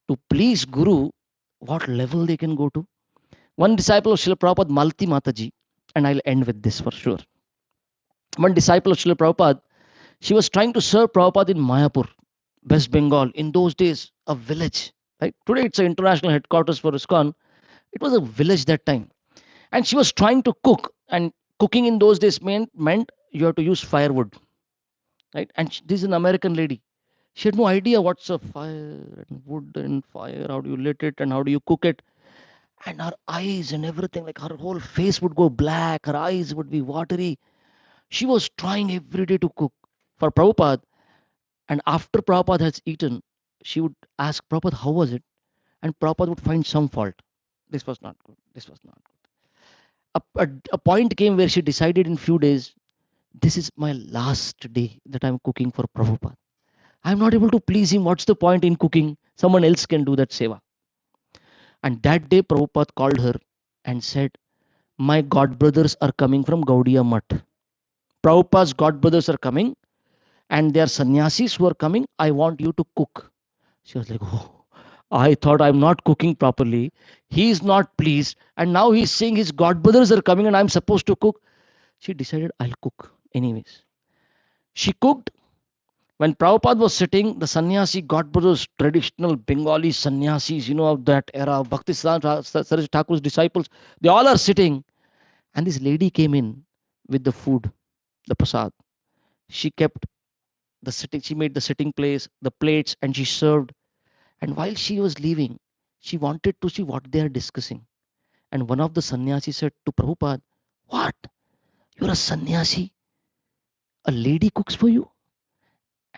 to please Guru, what level they can go to. One disciple of Srila Prabhupada, Malti Mataji, and I'll end with this for sure. One disciple of Srila Prabhupada, she was trying to serve Prabhupada in Mayapur, West Bengal. In those days, a village. Right? Today it's an international headquarters for ISKCON. It was a village that time. And she was trying to cook. And cooking in those days meant you have to use firewood. Right? And this is an American lady. She had no idea what's a fire and wood and fire, how do you lit it and how do you cook it. And her eyes and everything, like her whole face would go black, her eyes would be watery. She was trying every day to cook for Prabhupada. And after Prabhupada has eaten, she would ask Prabhupada, how was it? And Prabhupada would find some fault. This was not good. This was not good. A point came where she decided in few days, this is my last day that I'm cooking for Prabhupada. I'm not able to please him. What's the point in cooking? Someone else can do that seva. And that day, Prabhupada called her and said, my god brothers are coming from Gaudiya Mutt. Prabhupada's god brothers are coming and they are sannyasis who are coming. I want you to cook. She was like, oh, I thought I'm not cooking properly. He's not pleased. And now he's saying his god brothers are coming and I'm supposed to cook. She decided, I'll cook anyways. She cooked. When Prabhupada was sitting, the sannyasi god brothers, traditional Bengali sannyasis, of that era, Bhakti Saraj Thakur's disciples, they all are sitting. And this lady came in with the food, the prasad. She kept the sitting, she made the sitting place, the plates, and she served. And while she was leaving, she wanted to see what they are discussing. And one of the sannyasis said to Prabhupada, what? You're a sannyasi? A lady cooks for you?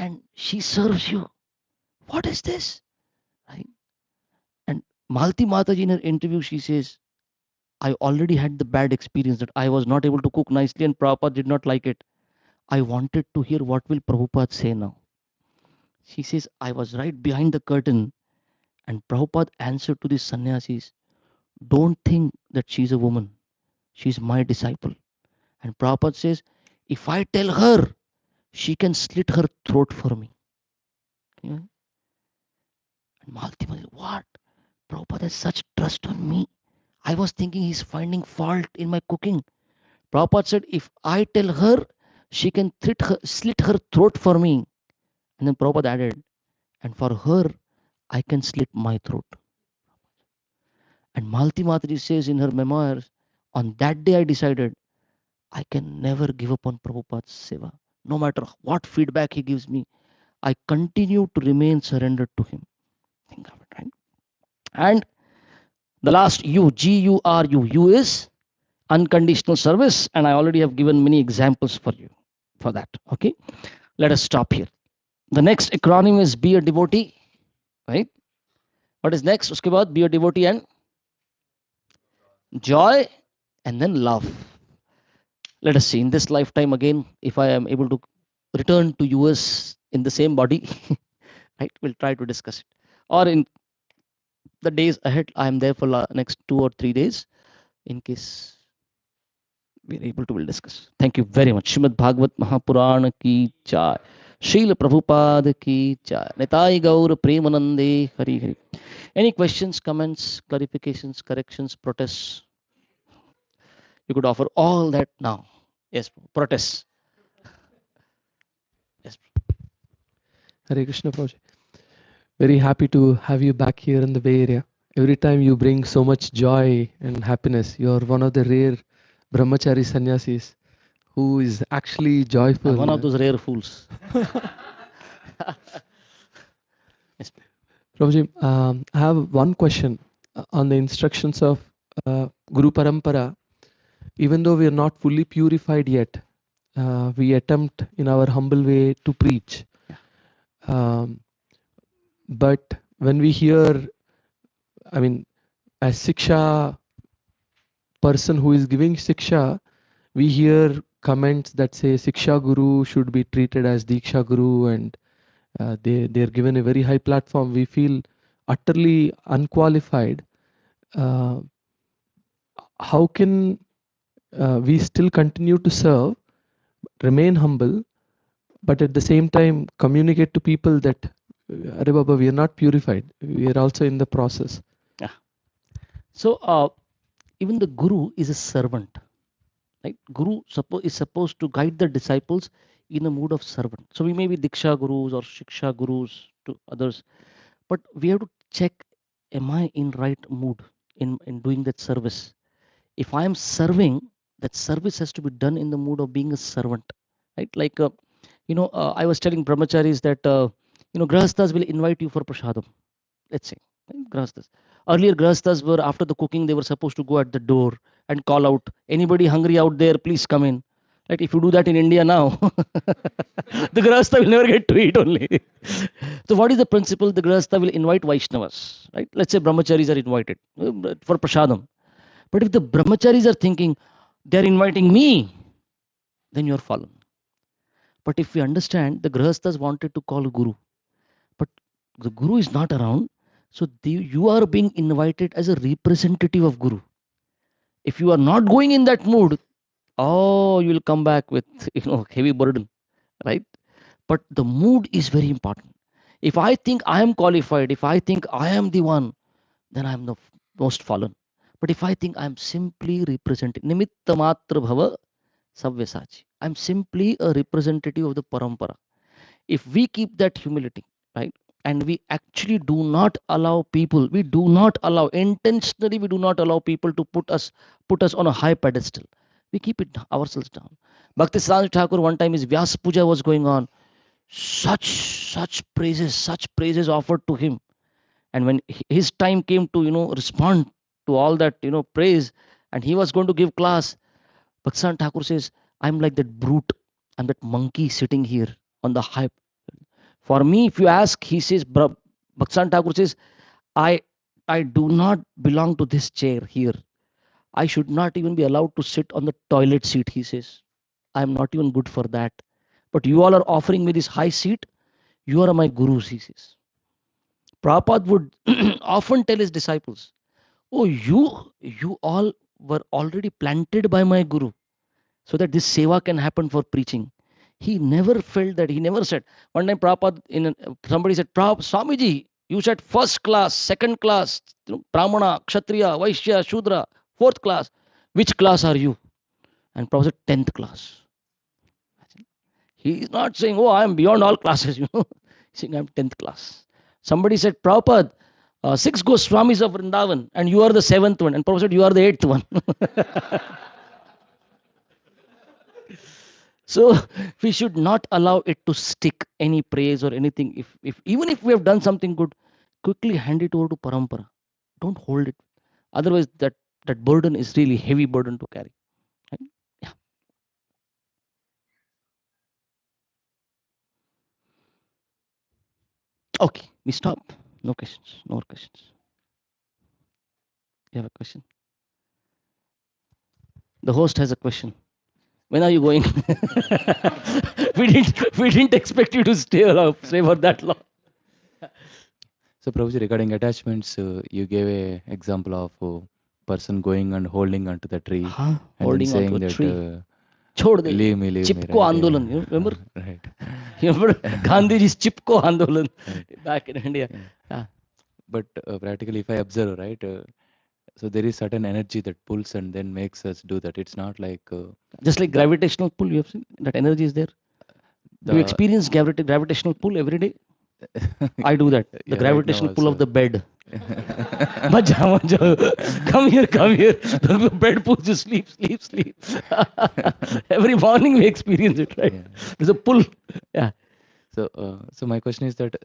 And she serves you? What is this? Right? And Malti Mataji in her interview, she says, I already had the bad experience that I was not able to cook nicely and Prabhupada did not like it. I wanted to hear what will Prabhupada say now. She says, I was right behind the curtain and Prabhupada answered to the sannyasis, don't think that she's a woman. She's my disciple. And Prabhupada says, if I tell her, she can slit her throat for me. Yeah. And Malti Mataji, what? Prabhupada has such trust on me. I was thinking he's finding fault in my cooking. Prabhupada said, if I tell her, she can slit her throat for me. And then Prabhupada added, and for her, I can slit my throat. And Malti Mataji says in her memoirs, on that day I decided I can never give up on Prabhupada's seva. No matter what feedback he gives me, I continue to remain surrendered to him. Think of it, right? And the last U, GURU, U is unconditional service. And I already have given many examples for you for that. Okay. Let us stop here. The next acronym is be a devotee, right? What is next? Uske baad, be a devotee and joy and then love. Let us see in this lifetime again if I am able to return to US in the same body. Right? We'll try to discuss it. Or in the days ahead, I am there for next 2 or 3 days. In case we're able to, we'll discuss. Thank you very much. Shrimad Bhagavad Mahapurana ki jai. Srila Prabhupada ki jai. Nitai Gaur Premanande Hari Hari. Any questions, comments, clarifications, corrections, protests? You could offer all that now. Yes, protests. Yes. Hare Krishna Prabhuji. Very happy to have you back here in the Bay Area. Every time you bring so much joy and happiness. You're one of the rare brahmachari sannyasis who is actually joyful. I'm one of those rare fools. Yes. Prabhuji, I have one question on the instructions of Guru Parampara. Even though we are not fully purified yet, we attempt in our humble way to preach. But when we hear, I mean, as Siksha person who is giving Siksha, we hear comments that say Siksha Guru should be treated as Diksha Guru and they're given a very high platform. We feel utterly unqualified. How can we still continue to serve, remain humble, but at the same time communicate to people that Arre Baba, we are not purified. We are also in the process. Yeah. So even the guru is a servant, right? Guru is supposed to guide the disciples in a mood of servant. So we may be diksha gurus or shiksha gurus to others, but we have to check: am I in right mood in doing that service? If I am serving, that service has to be done in the mood of being a servant, right? Like I was telling brahmacharis that grahasthas will invite you for prasadam, let's say, right? Grahasthas. Earlier, grahasthas were, after the cooking, they were supposed to go at the door and call out, anybody hungry out there, please come in. Right? If you do that in India now, the grahastha will never get to eat only. So what is the principle? The grahastha will invite Vaishnavas, right? Let's say brahmacharis are invited for prasadam. But if the brahmacharis are thinking, they're inviting me, then you're fallen. But if we understand, the grahasthas wanted to call guru, but the guru is not around, so you are being invited as a representative of guru. If you are not going in that mood, oh, you will come back with heavy burden, right? But the mood is very important. If I think I am qualified, if I think I am the one, then I am the most fallen. But if I think I am simply representing nimitta matra bhava Sabyasachi. I'm simply a representative of the parampara. If we keep that humility, right, and we actually do not allow people, we do not allow intentionally, we do not allow people to put us on a high pedestal. We keep it ourselves down. Bhakti Siddhanta Thakur, one time his Vyas Puja was going on, such praises offered to him. And when his time came to respond to all that praise, and he was going to give class, Bhaksan Thakur says, I'm like that brute. I'm that monkey sitting here on the high. For me, if you ask, he says, Bhaksan Thakur says, I, I do not belong to this chair here. I should not even be allowed to sit on the toilet seat, he says. I'm not even good for that. But you all are offering me this high seat. You are my gurus, he says. Prabhupada would often tell his disciples, oh, you all were already planted by my guru, so that this seva can happen for preaching. He never felt that. He never said. One time, Prabhupada, somebody said, Swamiji, you said first class, second class, Brahmana, Kshatriya, Vaishya, Shudra, fourth class. Which class are you? And Prabhupada said, 10th class. He is not saying, oh, I am beyond all classes, He's saying, I'm 10th class. Somebody said, Prabhupada, six Goswamis of Vrindavan, and you are the seventh one. And Prabhupada said, you are the eighth one. So we should not allow it to stick any praise or anything. If even if we have done something good, quickly hand it over to parampara. Don't hold it. Otherwise, that burden is really heavy burden to carry. Right? Yeah. Okay, we stop. No questions. No more questions. You have a question? The host has a question. When are you going? we didn't expect you to stay for that long. So, Prabhuji, regarding attachments, you gave a example of a person going and holding onto the tree and Holding then onto saying a that, tree. Chhod de. leave me, Chipko right? Andolan. You remember? Right. You remember Gandhiji's Chipko Andolan Right. back in India? Yeah. Yeah. But practically, if I observe, right, so there is certain energy that pulls and then makes us do that. It's not like Just like the gravitational pull, you have seen that energy is there. Do you the experience gravitational pull every day? I do that. The yeah, right now gravitational pull of also. the bed. Maja, come here, come here. The bed pulls you, sleep, sleep, sleep. Every morning we experience it, right? Yeah. There's a pull. Yeah. So my question is that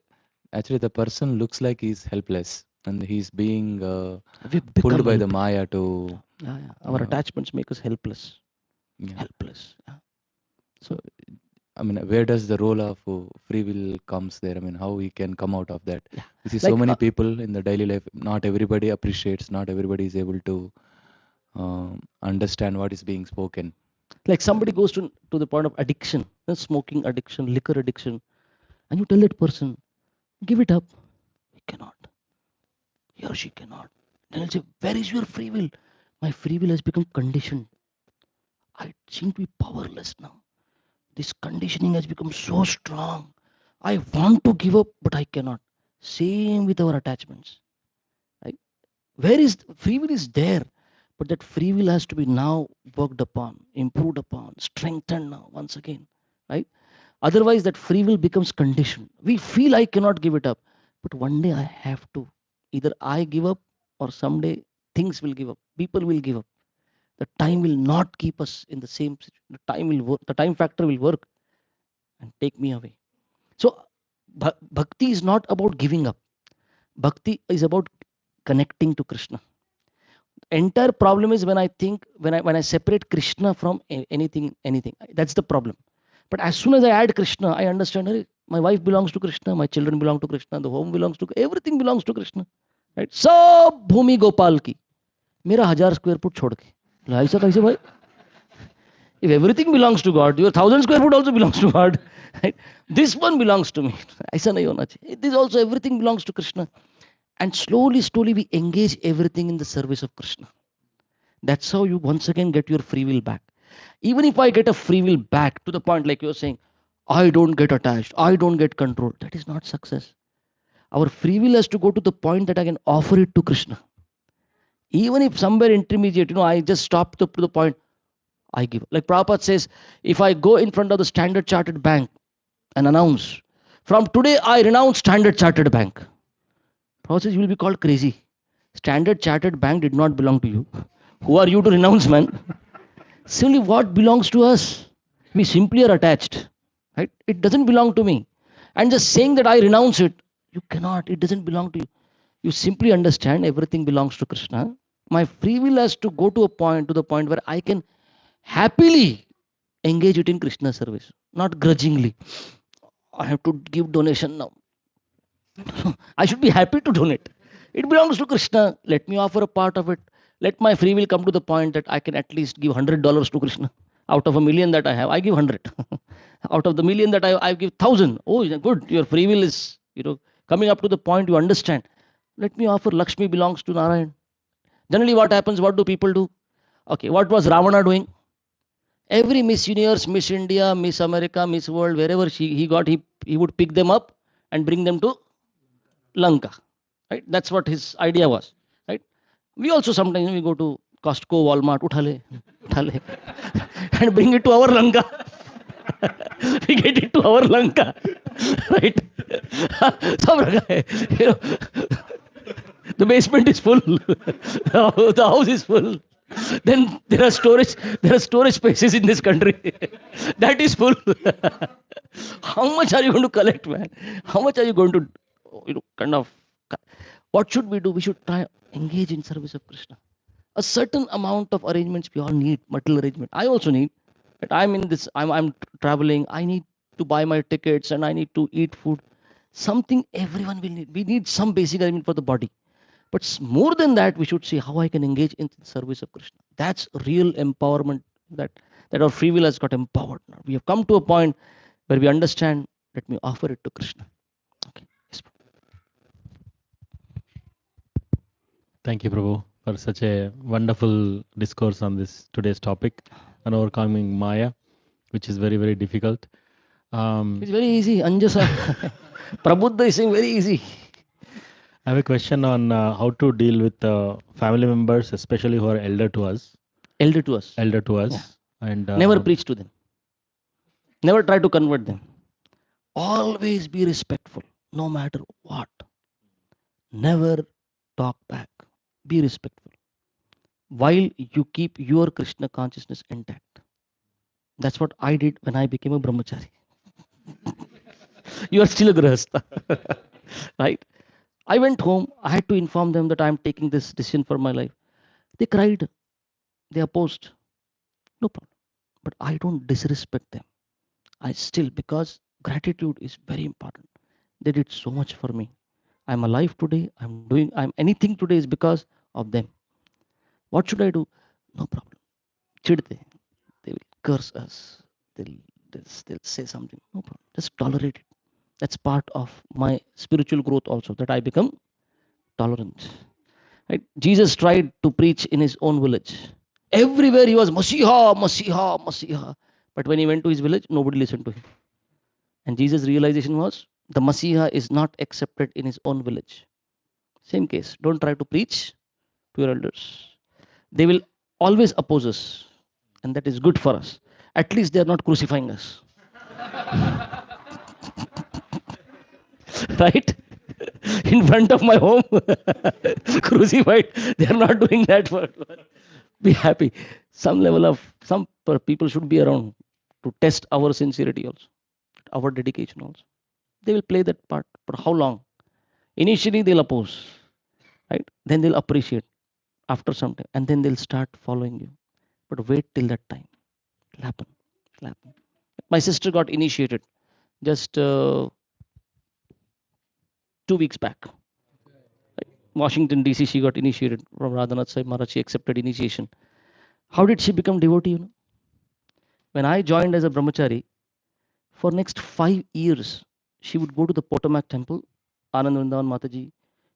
actually the person looks like he's helpless and he's being We pulled become by the helpless. Maya to Yeah, yeah. Our uh, attachments make us helpless. yeah. Helpless. Yeah. So I mean, where does the role of free will comes there? I mean, how we can come out of that? Yeah. We see so Like many people in the daily life. Not everybody appreciates. Not everybody is able to understand what is being spoken. somebody goes to the point of addiction, smoking addiction, liquor addiction, and you tell that person, give it up. He cannot. He or she cannot. Then I'll say, where is your free will? My free will has become conditioned. I seem to be powerless now. This conditioning has become so strong. I want to give up, but I cannot. Same with our attachments. Right? Where is free will is there, but that free will has to be now worked upon, improved upon, strengthened now once again. Right? Otherwise, that free will becomes conditioned. We feel I cannot give it up, but one day I have to. Either I give up, or someday things will give up. People will give up. The time will not keep us in the same situation. The time will work. The time factor will work and take me away. So, bhakti is not about giving up. Bhakti is about connecting to Krishna. Entire problem is when I think when I separate Krishna from anything. That's the problem. But as soon as I add Krishna, I understand. "Arey, my wife belongs to Krishna, my children belong to Krishna, the home belongs to everything belongs to Krishna. Right? सब भूमि गोपाल की मेरा 1000 square foot छोड़ के ऐसा कैसे भाई? If everything belongs to God, your 1000 square foot also belongs to God. Right? This one belongs to me. ऐसा नहीं होना चाहिए. This also everything belongs to Krishna. And slowly we engage everything in the service of Krishna. That's how you once again get your free will back. Even if I get a free will back to the point like you're saying, I don't get attached, I don't get control. That is not success. Our free will has to go to the point that I can offer it to Krishna. Even if somewhere intermediate, I just stop to the point, I give. Like Prabhupada says, if I go in front of the Standard Chartered Bank and announce, from today I renounce Standard Chartered Bank. Prabhupada says, you will be called crazy. Standard Chartered Bank did not belong to you. Who are you to renounce, man? Simply what belongs to us? We simply are attached. Right? It doesn't belong to me. And just saying that I renounce it, you cannot. It doesn't belong to you. You simply understand everything belongs to Krishna. My free will has to go to the point where I can happily engage it in Krishna service, not grudgingly. I have to give donation now. I should be happy to donate. It belongs to Krishna. Let me offer a part of it. Let my free will come to the point that I can at least give $100 to Krishna. Out of a million that I have, I give 100. Out of the million that I give 1,000. Oh, good. Your free will is, coming up to the point you understand. Let me offer. Lakshmi belongs to Narayan. Generally, what happens? What do people do? Okay, what was Ravana doing? Every Miss Universe, Miss India, Miss America, Miss World, wherever he got, he would pick them up and bring them to Lanka. Right? That's what his idea was. Right? We also sometimes we go to Costco, Walmart, uthale, and bring it to our Lanka. We get it to our Lanka. Right? The basement is full. The house is full. Then there are storage spaces in this country. That is full. How much are you going to collect, man? How much are you going to, kind of, what should we do? We should try engage in service of Krishna. A certain amount of arrangements we all need, material arrangement. I also need. But I'm in this, I'm traveling. I need to buy my tickets and I need to eat food. Something everyone will need. We need some basic arrangement for the body. But more than that, we should see how I can engage in the service of Krishna. That's real empowerment, that our free will has got empowered. Now we have come to a point where we understand, let me offer it to Krishna. Okay. Yes. Thank you, Prabhu, for such a wonderful discourse on this today's topic on overcoming Maya, which is very, very difficult. It's very easy. Anjasa. Prabuddha is saying very easy. I have a question on how to deal with family members, especially who are elder to us. Elder to us. Yeah. And never preach to them. Never try to convert them. Always be respectful, no matter what. Never talk back. Be respectful. While you keep your Krishna consciousness intact. That's what I did when I became a brahmachari. You are still a grahastha. Right? I went home. I had to inform them that I am taking this decision for my life. They cried. They opposed. No problem. But I don't disrespect them. I still, because gratitude is very important. They did so much for me. I'm alive today. I'm anything today is because of them. What should I do? No problem. Chidte. They will curse us. They'll say something. No problem. Just tolerate it. That's part of my spiritual growth also, that I become tolerant. Right? Jesus tried to preach in his own village. Everywhere he was Masiha, Masiha, Masiha. But when he went to his village, nobody listened to him. And Jesus' realization was, the Messiah is not accepted in his own village. Same case. Don't try to preach to your elders. They will always oppose us, and that is good for us. At least they are not crucifying us. Right? In front of my home, crucified. They are not doing that for. Be happy. Some level of some people should be around to test our sincerity also, our dedication also. They will play that part. But how long? Initially they'll oppose, right? Then they'll appreciate after some time, and then they'll start following you. But wait till that time. It'll happen. It'll happen. My sister got initiated just 2 weeks back. Washington DC, she got initiated from Radhanath Sai Maharaj. She accepted initiation. How did she become devotee? When I joined as a brahmachari, for next 5 years, she would go to the Potomac temple, Anand Vrindavan Mataji.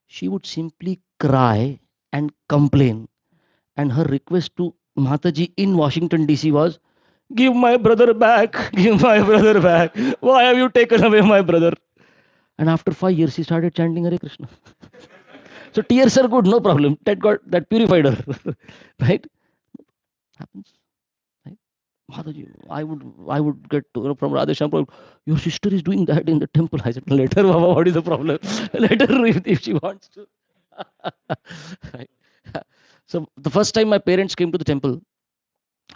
She would simply cry and complain. And her request to Mataji in Washington DC was, "Give my brother back, give my brother back. Why have you taken away my brother?" And after 5 years, she started chanting Hare Krishna. So tears are good, no problem. That purified her, right? Happens, right? Mataji, I would get from Radheshyam Prabhu, your sister is doing that in the temple. I said, let her, Baba, what is the problem? Let her if she wants to. Right? So the first time my parents came to the temple,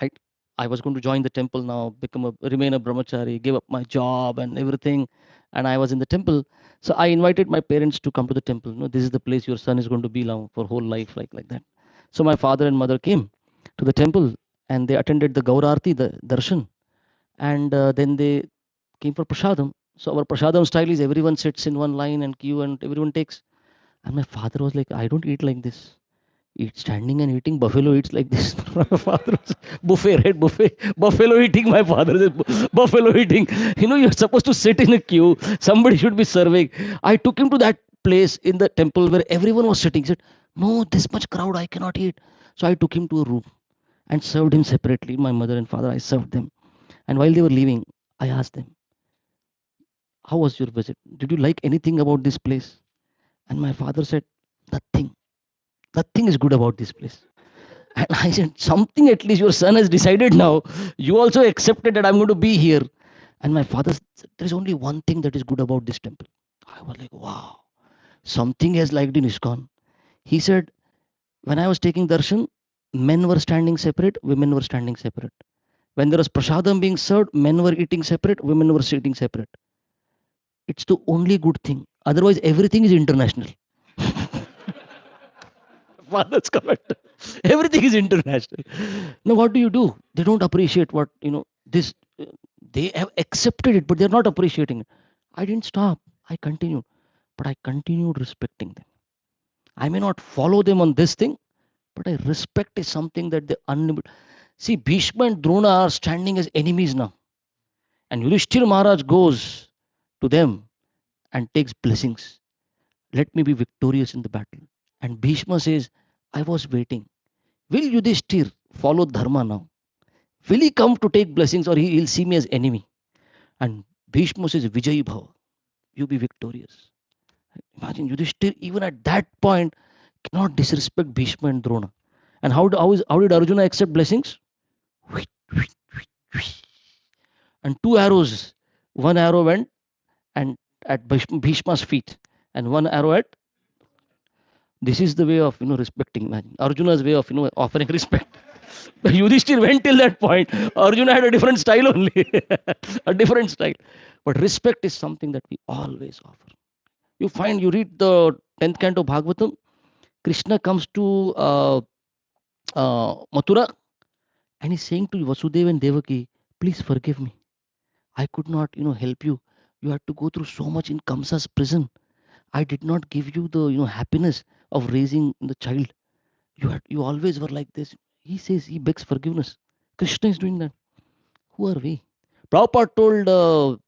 right? I was going to join the temple now, remain a brahmachari, give up my job and everything, and I was in the temple. So I invited my parents to come to the temple. No, this is the place your son is going to be now for whole life, like that. So my father and mother came to the temple, and they attended the Gaurarti, the darshan, and then they came for prasadam. So our prasadam style is everyone sits in one line and queue, and everyone takes. And my father was like, I don't eat like this. Eat standing and eating. Buffalo eats like this. My father was buffet, right? Buffet. Buffalo eating. My father said, buffalo eating. You're supposed to sit in a queue. Somebody should be serving. I took him to that place in the temple where everyone was sitting. He said, no, this much crowd, I cannot eat. So I took him to a room and served him separately. My mother and father, I served them. And while they were leaving, I asked them, how was your visit? Did you like anything about this place? And my father said, nothing. Nothing is good about this place. And I said, something at least your son has decided now. You also accepted that I'm going to be here. And my father said, there's only one thing that is good about this temple. I was like, wow, something has liked in ISKCON. He said, when I was taking darshan, men were standing separate, women were standing separate. When there was prasadam being served, men were eating separate, women were sitting separate. It's the only good thing. Otherwise, everything is international. Father's comment. Everything is international. Now, what do? They don't appreciate what, this. They have accepted it, but they're not appreciating it. I didn't stop. I continued. But I continued respecting them. I may not follow them on this thing, but I respect is something that they unlimited. See, Bhishma and Drona are standing as enemies now. And Yudhishthira Maharaj goes to them and takes blessings. Let me be victorious in the battle. And Bhishma says, I was waiting. Will Yudhishthir follow Dharma now? Will he come to take blessings, or he'll see me as enemy? And Bhishma says, Vijayi Bhava, you be victorious. Imagine Yudhishthir, even at that point, cannot disrespect Bhishma and Drona. And how did Arjuna accept blessings? And two arrows. One arrow went and at Bhishma's feet, and one arrow at. This is the way of respecting man. Arjuna's way of offering respect. Yudhishthir went till that point. Arjuna had a different style only, a different style. But respect is something that we always offer. You read the 10th canto Bhagavatam. Krishna comes to Mathura, and he's saying to Vasudeva and Devaki, please forgive me. I could not, help you. You had to go through so much in Kamsa's prison. I did not give you the, happiness of raising the child. You always were like this. He says, he begs forgiveness. Krishna is doing that. Who are we? Prabhupada told